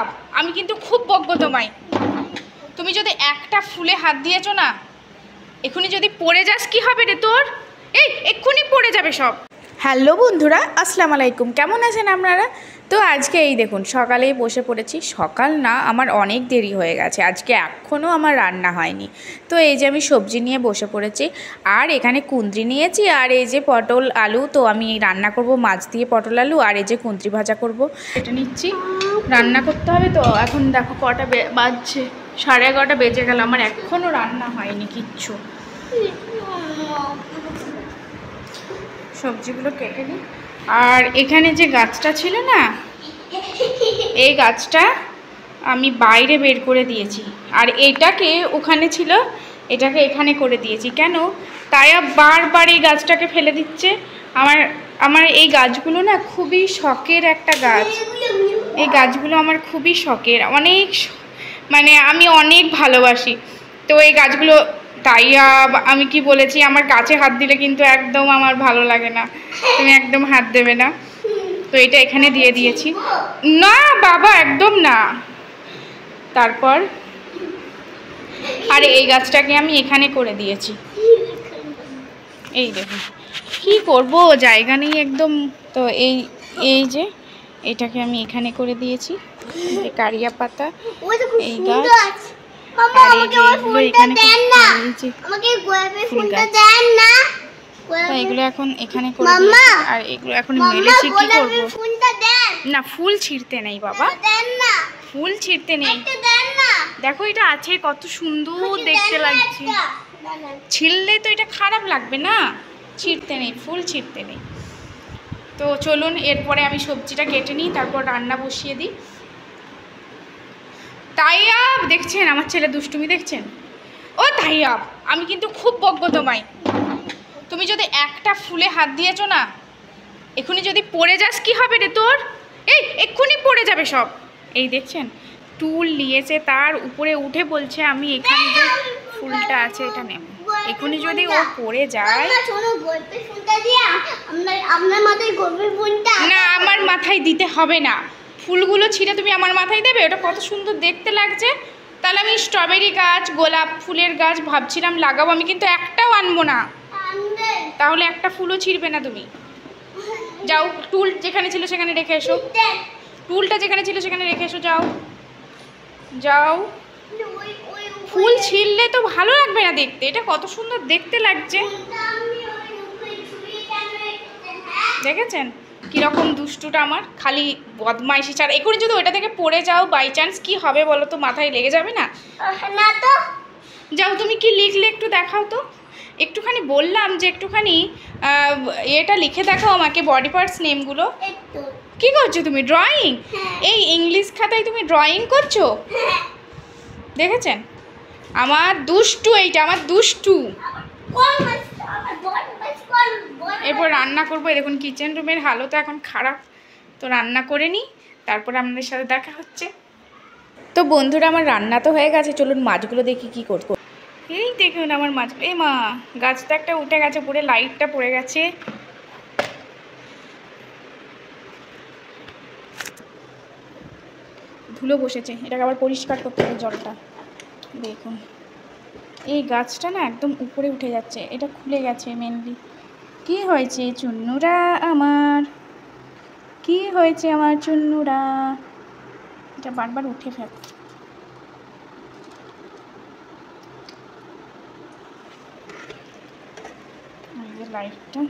Up, আমি কিন্তু খুব বকবো তোমায়। তুমি যদি একটা ফুলে হাত দিয়েছো না, এক্ষুনি যদি পড়ে যাস কি হবে রে তোর? এই এক্ষুনি পড়ে যাবে সব। হ্যালো বন্ধুরা, আসসালামু আলাইকুম। কেমন আছেন আপনারা? তো আজকে এই দেখুন সকালেই বসে পড়েছি। সকাল না, আমার অনেক দেরি হয়ে গেছে, আজকে এখনও আমার রান্না হয়নি। তো এই যে আমি সবজি নিয়ে বসে পড়েছি, আর এখানে কুঁদরি নিয়েছি, আর এই যে পটল আলু। তো আমি রান্না করব মাছ দিয়ে পটল আলু, আর এই যে কুঁদরি ভাজা করব। এটা নিচ্ছি, রান্না করতে হবে। তো এখন দেখো কটা বাজছে, 11:30 বেজে গেল, আমার এখনও রান্না হয়নি কিচ্ছু। সবজিগুলো কেটে নিই। আর এখানে যে গাছটা ছিল না, এই গাছটা আমি বাইরে বের করে দিয়েছি, আর এইটাকে ওখানে ছিল, এটাকে এখানে করে দিয়েছি। কেন? তাইয়া বারবার এই গাছটাকে ফেলে দিচ্ছে। আমার এই গাছগুলো না খুবই শখের একটা গাছ। এই গাছগুলো আমার খুবই শখের, অনেক মানে আমি অনেক ভালোবাসি। তো এই গাছগুলো তাইয়া আমি কি বলেছি, আমার গাছে হাত দিলে কিন্তু একদম আমার ভালো লাগে না, তুমি একদম হাত দেবে না। তো এটা এখানে দিয়ে দিয়েছি। না বাবা, একদম না। তারপর আর এই গাছটাকে আমি এখানে করে দিয়েছি। এই দেখুন কি করব, জায়গা নেই একদম। তো এই যে এটাকে আমি এখানে করে দিয়েছি, কারিয়া পাতা, এই গাছ, আর এই যে এগুলো এখানে, ফুল গাছ। তো এগুলো এখন এখানে করে দিয়েছি, আর এগুলো এখন মেলেছি। কি করব? না, ফুল ছিঁড়তে নেই বাবা, ফুল ছিঁড়তে নেই। দেখো এটা আছে, কত সুন্দর দেখতে লাগছে। ছিঁড়লে তো এটা খারাপ লাগবে না, ছিঁড়তে নেই, ফুল ছিঁড়তে নেই। তো চলুন এরপরে আমি সবজিটা কেটে নিই, তারপর রান্না বসিয়ে দিই। তাইয়াব দেখছেন, আমার ছেলে দুষ্টুমি দেখছেন? ও তাইয়াব, আমি কিন্তু খুব বকবো তোমায়। তুমি যদি একটা ফুলে হাত দিয়েছো না, এক্ষুনি যদি পড়ে যাস কি হবে রে তোর? এই এক্ষুনি পড়ে যাবে সব। এই দেখছেন টুল নিয়েছে, তার উপরে উঠে বলছে আমি এখানে যে ফুলটা আছে এটা নেব। এক্ষুনি যদি ও পড়ে যায় না, আমার মাথায় দিতে হবে না। ফুলগুলো ছিঁড়ে তুমি আমার মাথায় দেবে? ওটা কত সুন্দর দেখতে লাগছে। তাহলে আমি স্ট্রবেরি গাছ, গোলাপ ফুলের গাছ ভাবছিলাম লাগাবো, আমি কিন্তু একটাও আনবো না। তাহলে একটা ফুলও ছিঁড়বে না তুমি। যাও, টুল যেখানে ছিল সেখানে রেখে এসো, টুলটা যেখানে ছিল সেখানে রেখে এসো, যাও যাও। ফুল ছিঁড়লে তো ভালো লাগবে না দেখতে, এটা কত সুন্দর দেখতে লাগছে। দেখেছেন কিরকম দুষ্টুটা আমার, খালি বদমাইশি ছাড়া। এক্ষুনি যদি ওইটা থেকে পড়ে যাও বাই চান্স, কি হবে বলো তো? মাথায় লেগে যাবে না? না তো। যাও, তুমি কি লিখলে একটু দেখাও তো। একটুখানি বললাম যে একটুখানি এটা লিখে দেখাও আমাকে, বডি পার্টস নেমগুলো। কি করছো তুমি? ড্রয়িং? এই ইংলিশ খাতায় তুমি ড্রয়িং করছো? দেখেছেন আমার দুষ্টু, এইটা আমার দুষ্টু। এরপর রান্না করবো। দেখুন কিচেন রুমের হালত এখন খারাপ, তো রান্না করে নিই, তারপরে আপনাদের সাথে দেখা হচ্ছে। তো বন্ধুরা আমার রান্না তো হয়ে গেছে, চলুন মাছগুলো দেখি কি করবো। এই দেখুন আমার মাছ। এই মা, গাছটা একটা উঠে গেছে, পুরো লাইটটা পড়ে গেছে। ধুলো বসেছে, এটাকে আবার পরিষ্কার করতে হবে জলটা। দেখুন এই গাছটা না একদম উপরে উঠে যাচ্ছে, এটা খুলে গেছে মেনলি। কি হয়েছে চুন্নুরা আমার, কি হয়েছে আমার চুন্নুরা? এটা বারবার উঠে ফেলে। লাইটটা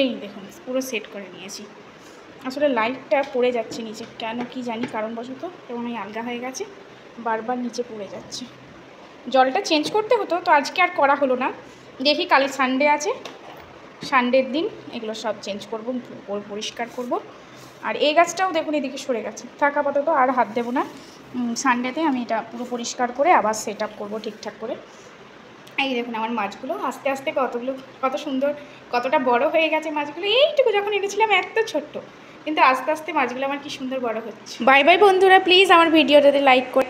এই দেখুন পুরো সেট করে নিয়েছি। আসলে লাইটটা পড়ে যাচ্ছে নিচে, কেন কি জানি কারণবশত, এবং এই আলগা হয়ে গেছে, বারবার নিচে পড়ে যাচ্ছে। জলটা চেঞ্জ করতে হতো, তো আজকে আর করা হলো না। দেখি কাল সানডে আছে, সানডের দিন এগুলো সব চেঞ্জ করব, পরিষ্কার করব। আর এই গাছটাও দেখুন এদিকে সরে গেছে, থাকা আপাতত আর হাত দেবো না। সানডেতে আমি এটা পুরো পরিষ্কার করে আবার সেট আপ করবো ঠিকঠাক করে। এই দেখুন আমার মাছগুলো আস্তে আস্তে কত সুন্দর, কতটা বড় হয়ে গেছে মাছগুলো। এইটুকু যখন এনেছিলাম এত ছোট্ট, কিন্তু আস্তে আস্তে মাছগুলো আমার কি সুন্দর বড় হচ্ছে। বাই বাই বন্ধুরা, প্লিজ আমার ভিডিওটাতে লাইক করে